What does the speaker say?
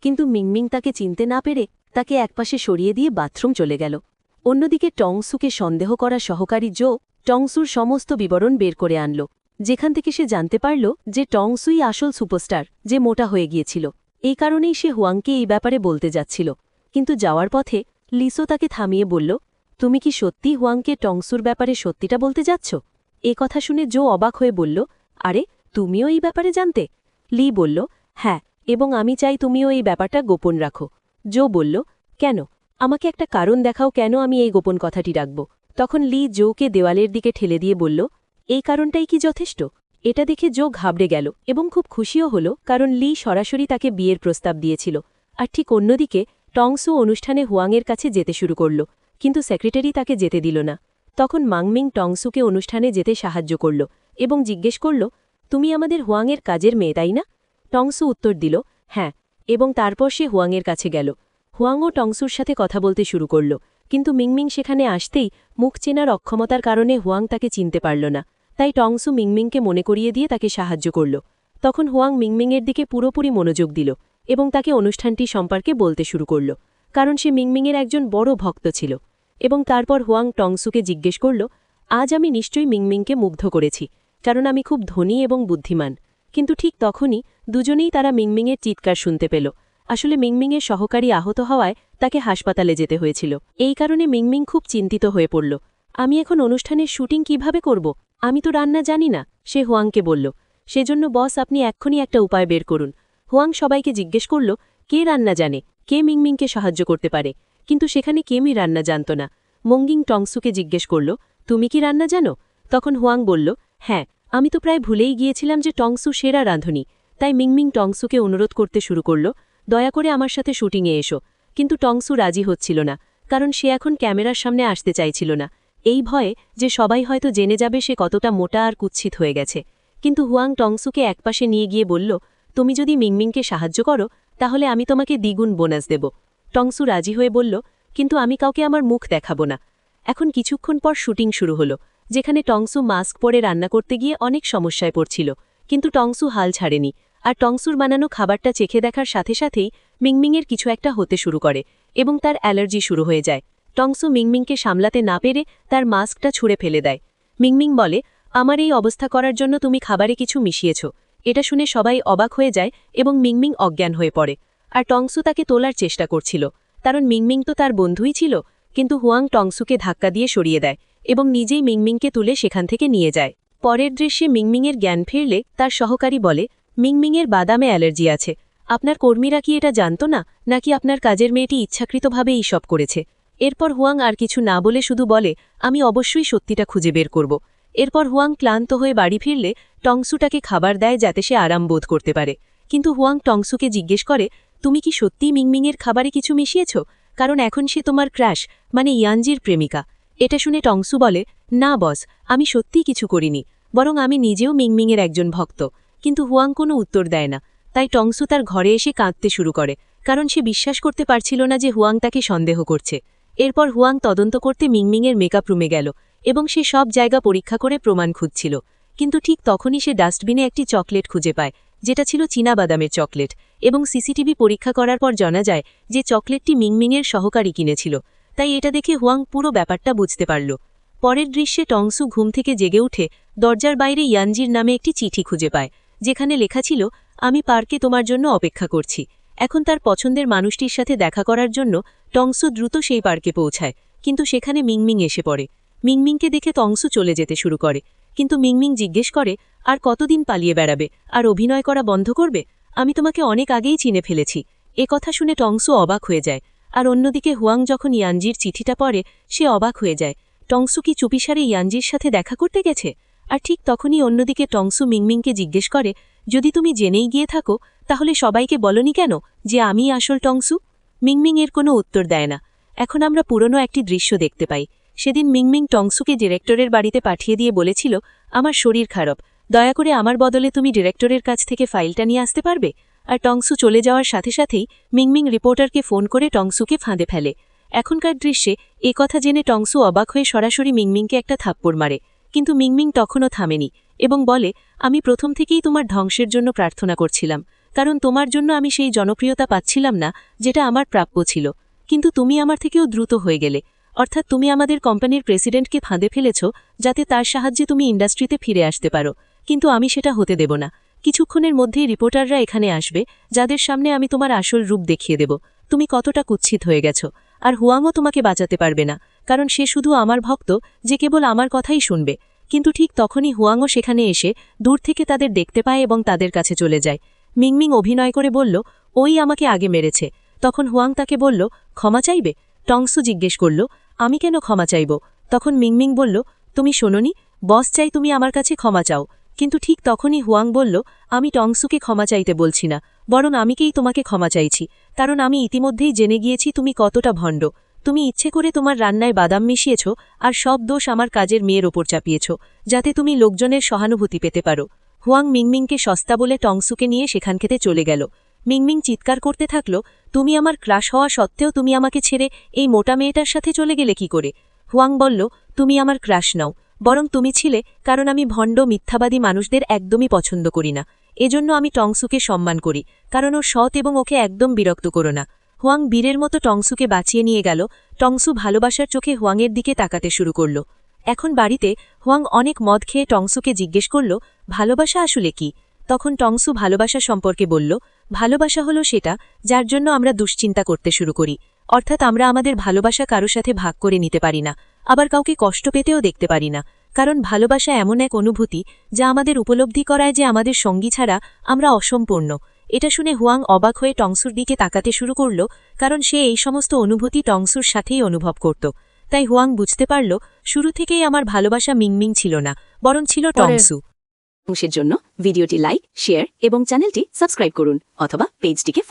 কিন্তু মিংমিং তাকে চিনতে না পেরে তাকে একপাশে সরিয়ে দিয়ে বাথরুম চলে গেল। অন্যদিকে টংসুকে সন্দেহ করা সহকারী জো টংসুর সমস্ত বিবরণ বের করে আনল, যেখান থেকে সে জানতে পারল যে টংসুই আসল সুপারস্টার যে মোটা হয়ে গিয়েছিল। এই কারণেই সে হুয়াংকে এই ব্যাপারে বলতে যাচ্ছিল। কিন্তু যাওয়ার পথে লিসো তাকে থামিয়ে বলল, তুমি কি সত্যি হুয়াংকে টংসুর ব্যাপারে সত্যিটা বলতে যাচ্ছ? এ কথা শুনে জো অবাক হয়ে বলল, আরে তুমিও এই ব্যাপারে জানতে? লি বলল, হ্যাঁ, এবং আমি চাই তুমিও এই ব্যাপারটা গোপন রাখো। জো বলল, কেন? আমাকে একটা কারণ দেখাও কেন আমি এই গোপন কথাটি রাখব। তখন লি জোকে দেওয়ালের দিকে ঠেলে দিয়ে বলল, এই কারণটাই কি যথেষ্ট? এটা দেখে জো ঘাবড়ে গেল এবং খুব খুশিও হল, কারণ লি সরাসরি তাকে বিয়ের প্রস্তাব দিয়েছিল। আর ঠিক অন্যদিকে টংসু অনুষ্ঠানে হুয়াংয়ের কাছে যেতে শুরু করল, কিন্তু সেক্রেটারি তাকে যেতে দিল না। তখন মাংমিং টংসুকে অনুষ্ঠানে যেতে সাহায্য করল এবং জিজ্ঞেস করল, তুমি আমাদের হুয়াংয়ের কাজের মেয়ে তাই না? টংসু উত্তর দিল, হ্যাঁ, এবং তারপর সে হুয়াংয়ের কাছে গেল। হুয়াংও টংসুর সাথে কথা বলতে শুরু করল, কিন্তু মিংমিং সেখানে আসতেই মুখ চেনার অক্ষমতার কারণে হুয়াং তাকে চিনতে পারল না। তাই টংসু মিংমিংকে মনে করিয়ে দিয়ে তাকে সাহায্য করল। তখন হুয়াং মিংমিংয়ের দিকে পুরোপুরি মনোযোগ দিল এবং তাকে অনুষ্ঠানটি সম্পর্কে বলতে শুরু করল, কারণ সে মিংমিংয়ের একজন বড় ভক্ত ছিল। এবং তারপর হুয়াং টংসুকে জিজ্ঞেস করল, আজ আমি নিশ্চয়ই মিংমিংকে মুগ্ধ করেছি, কারণ আমি খুব ধনী এবং বুদ্ধিমান। কিন্তু ঠিক তখনই দুজনেই তারা মিংমিংয়ের চিৎকার শুনতে পেল। আসলে মিংমিংয়ের সহকারী আহত হওয়ায় তাকে হাসপাতালে যেতে হয়েছিল। এই কারণে মিংমিং খুব চিন্তিত হয়ে পড়ল। আমি এখন অনুষ্ঠানের শুটিং কিভাবে করব? আমি তো রান্না জানি না, সে হুয়াংকে বলল। সেজন্য বস, আপনি এক্ষুনি একটা উপায় বের করুন। হুয়াং সবাইকে জিজ্ঞেস করল, কে রান্না জানে, কে মিংমিংকে সাহায্য করতে পারে, কিন্তু সেখানে কেউই রান্না জানত না। মঙ্গিং টংসুকে জিজ্ঞেস করল, তুমি কি রান্না জানো? তখন হুয়াং বলল, হ্যাঁ, আমি তো প্রায় ভুলেই গিয়েছিলাম যে টংসু সেরা রাঁধুনি। তাই মিংমিং টংসুকে অনুরোধ করতে শুরু করল, দয়া করে আমার সাথে শুটিংয়ে এসো। কিন্তু টংসু রাজি হচ্ছিল না, কারণ সে এখন ক্যামেরার সামনে আসতে চাইছিল না, এই ভয়ে যে সবাই হয়তো জেনে যাবে সে কতটা মোটা আর কুৎসিত হয়ে গেছে। কিন্তু হুয়াং টংসুকে একপাশে নিয়ে গিয়ে বলল, তুমি যদি মিংমিংকে সাহায্য করো তাহলে আমি তোমাকে দ্বিগুণ বোনাস দেব। টংসু রাজি হয়ে বলল, কিন্তু আমি কাউকে আমার মুখ দেখাবো না। এখন কিছুক্ষণ পর শুটিং শুরু হলো, যেখানে টংসু মাস্ক পরে রান্না করতে গিয়ে অনেক সমস্যায় পড়ছিল। কিন্তু টংসু হাল ছাড়েনি, আর টংসুর বানানো খাবারটা চেখে দেখার সাথে সাথেই মিংমিংয়ের কিছু একটা হতে শুরু করে এবং তার অ্যালার্জি শুরু হয়ে যায়। টংসু মিংমিংকে সামলাতে না পেরে তার মাস্কটা ছুঁড়ে ফেলে দেয়। মিংমিং বলে, আমার এই অবস্থা করার জন্য তুমি খাবারে কিছু মিশিয়েছ। এটা শুনে সবাই অবাক হয়ে যায় এবং মিংমিং অজ্ঞান হয়ে পড়ে। আর টংসু তাকে তোলার চেষ্টা করছিল, কারণ মিংমিং তো তার বন্ধুই ছিল। কিন্তু হুয়াং টংসুকে ধাক্কা দিয়ে সরিয়ে দেয় এবং নিজেই মিংমিংকে তুলে সেখান থেকে নিয়ে যায়। পরের দৃশ্যে মিংমিংয়ের জ্ঞান ফিরলে তার সহকারী বলে, মিংমিংয়ের বাদামে অ্যালার্জি আছে। আপনার কর্মীরা কি এটা জানত না, নাকি আপনার কাজের মেয়েটি ইচ্ছাকৃতভাবে এই সব করেছে? এরপর হুয়াং আর কিছু না বলে শুধু বলে, আমি অবশ্যই সত্যিটা খুঁজে বের করব। এরপর হুয়াং ক্লান্ত হয়ে বাড়ি ফিরলে টংসুটাকে খাবার দেয় যাতে সে আরাম বোধ করতে পারে। কিন্তু হুয়াং টংসুকে জিজ্ঞেস করে, তুমি কি সত্যিই মিংমিংয়ের খাবারে কিছু মিশিয়েছ? কারণ এখন সে তোমার ক্র্যাশ মানে ইয়ানজির প্রেমিকা। এটা শুনে টংসু বলে, না বস, আমি সত্যিই কিছু করিনি, বরং আমি নিজেও মিংমিংয়ের একজন ভক্ত। কিন্তু হুয়াং কোনো উত্তর দেয় না। তাই টংসু তার ঘরে এসে কাঁদতে শুরু করে, কারণ সে বিশ্বাস করতে পারছিল না যে হুয়াং তাকে সন্দেহ করছে। এরপর হুয়াং তদন্ত করতে মিংমিংয়ের মেকআপ রুমে গেল এবং সে সব জায়গা পরীক্ষা করে প্রমাণ খুঁজছিল। কিন্তু ঠিক তখনই সে ডাস্টবিনে একটি চকলেট খুঁজে পায়, যেটা ছিল চীনাবাদামের চকলেট, এবং সিসিটিভি পরীক্ষা করার পর জানা যায় যে চকলেটটি মিংমিংয়ের সহকারী কিনেছিল। তাই এটা দেখে হুয়াং পুরো ব্যাপারটা বুঝতে পারল। পরের দৃশ্যে টংসু ঘুম থেকে জেগে উঠে দরজার বাইরে ইয়ানজির নামে একটি চিঠি খুঁজে পায়, যেখানে লেখা ছিল, আমি পার্কে তোমার জন্য অপেক্ষা করছি। এখন তার পছন্দের মানুষটির সাথে দেখা করার জন্য টংসু দ্রুত সেই পার্কে পৌঁছায়, কিন্তু সেখানে মিংমিং এসে পড়ে। মিংমিংকে দেখে টংসু চলে যেতে শুরু করে, কিন্তু মিংমিং জিজ্ঞেস করে, আর কতদিন পালিয়ে বেড়াবে, আর অভিনয় করা বন্ধ করবে? আমি তোমাকে অনেক আগেই চিনে ফেলেছি। এ কথা শুনে টংসু অবাক হয়ে যায়। আর অন্যদিকে হুয়াং যখন ইয়ানজির চিঠিটা পড়ে সে অবাক হয়ে যায়। টংসু কি চুপিসারে ইয়ানজির সাথে দেখা করতে গেছে? আর ঠিক তখনই অন্যদিকে টংসু মিংমিংকে জিজ্ঞেস করে, যদি তুমি জেনেই গিয়ে থাকো তাহলে সবাইকে বলনি কেন যে আমি আসল টংসু? মিংমিং এর কোনো উত্তর দেয় না। এখন আমরা পুরনো একটি দৃশ্য দেখতে পাই। সেদিন মিংমিং টংসুকে ডিরেক্টরের বাড়িতে পাঠিয়ে দিয়ে বলেছিল, আমার শরীর খারাপ, দয়া করে আমার বদলে তুমি ডিরেক্টরের কাছ থেকে ফাইলটা নিয়ে আসতে পারবে? আর টংসু চলে যাওয়ার সাথে সাথেই মিংমিং রিপোর্টারকে ফোন করে টংসুকে ফাঁদে ফেলে। এখনকার দৃশ্যে এ কথা জেনে টংসু অবাক হয়ে সরাসরি মিংমিংকে একটা থাপ্পড় মারে, কিন্তু মিংমিং তখনও থামেনি এবং বলে, আমি প্রথম থেকেই তোমার ধ্বংসের জন্য প্রার্থনা করছিলাম, কারণ তোমার জন্য আমি সেই জনপ্রিয়তা পাচ্ছিলাম না যেটা আমার প্রাপ্য ছিল। কিন্তু তুমি আমার থেকেও দ্রুত হয়ে গেলে, অর্থাৎ তুমি আমাদের কোম্পানির প্রেসিডেন্টকে ফাঁদে ফেলেছ যাতে তার সাহায্যে তুমি ইন্ডাস্ট্রিতে ফিরে আসতে পারো। কিন্তু আমি সেটা হতে দেব না। কিছুক্ষণের মধ্যেই রিপোর্টাররা এখানে আসবে, যাদের সামনে আমি তোমার আসল রূপ দেখিয়ে দেব তুমি কতটা কুৎসিত হয়ে গেছ। আর হুয়াংও তোমাকে বাঁচাতে পারবে না, কারণ সে শুধু আমার ভক্ত যে কেবল আমার কথাই শুনবে। কিন্তু ঠিক তখনই হুয়াংও সেখানে এসে দূর থেকে তাদের দেখতে পায় এবং তাদের কাছে চলে যায়। মিংমিং অভিনয় করে বলল, ওই আমাকে আগে মেরেছে। তখন হুয়াং তাকে বলল, ক্ষমা চাইবে? টংসু জিজ্ঞেস করল, আমি কেন ক্ষমা চাইব? তখন মিংমিং বলল, তুমি শোনোনি, বস চাই তুমি আমার কাছে ক্ষমা চাও। কিন্তু ঠিক তখনই হুয়াং বলল, আমি টংসুকে ক্ষমা চাইতে বলছি না, বরং আমিকেই তোমাকে ক্ষমা চাইছি, কারণ আমি ইতিমধ্যেই জেনে গিয়েছি তুমি কতটা ভণ্ড। তুমি ইচ্ছে করে তোমার রান্নায় বাদাম মিশিয়েছ আর সব দোষ আমার কাজের মেয়ের ওপর চাপিয়েছ, যাতে তুমি লোকজনের সহানুভূতি পেতে পারো। হুয়াং মিংমিংকে সস্তা বলে টংসুকে নিয়ে সেখান খেতে চলে গেল। মিংমিং চিৎকার করতে থাকল, তুমি আমার ক্রাশ হওয়া সত্ত্বেও তুমি আমাকে ছেড়ে এই মোটা মেয়েটার সাথে চলে গেলে কি করে? হুয়াং বলল, তুমি আমার ক্রাশ নাও, বরং তুমি ছিলে, কারণ আমি ভণ্ড মিথ্যাবাদী মানুষদের একদমই পছন্দ করি না। এজন্য আমি টংসুকে সম্মান করি, কারণ ও সৎ এবং ওকে একদম বিরক্ত করো না। হুয়াং বীরের মতো টংসুকে বাঁচিয়ে নিয়ে গেল। টংসু ভালোবাসার চোখে হুয়াংয়ের দিকে তাকাতে শুরু করল। এখন বাড়িতে হুয়াং অনেক মদ খেয়ে টংসুকে জিজ্ঞেস করল, ভালোবাসা আসলে কি? তখন টংসু ভালোবাসা সম্পর্কে বলল, ভালোবাসা হলো সেটা যার জন্য আমরা দুশ্চিন্তা করতে শুরু করি, অর্থাৎ আমরা আমাদের ভালোবাসা কারো সাথে ভাগ করে নিতে পারি না, আবার কাউকে কষ্ট পেতেও দেখতে পারি না, কারণ ভালোবাসা এমন এক অনুভূতি যা আমাদের উপলব্ধি করায় যে আমাদের সঙ্গী ছাড়া আমরা অসম্পূর্ণ। এটা শুনে হুয়াং অবাক হয়ে টংসুর দিকে তাকাতে শুরু করল, কারণ সে এই সমস্ত অনুভূতি টংসুর সাথেই অনুভব করত। তাই হুয়াং বুঝতে পারল, শুরু থেকেই আমার ভালোবাসা মিংমিং ছিল না, বরং ছিল টংসু। অংশের জন্য ভিডিওটি লাইক, শেয়ার এবং চ্যানেলটি সাবস্ক্রাইব করুন, অথবা পেজটিকে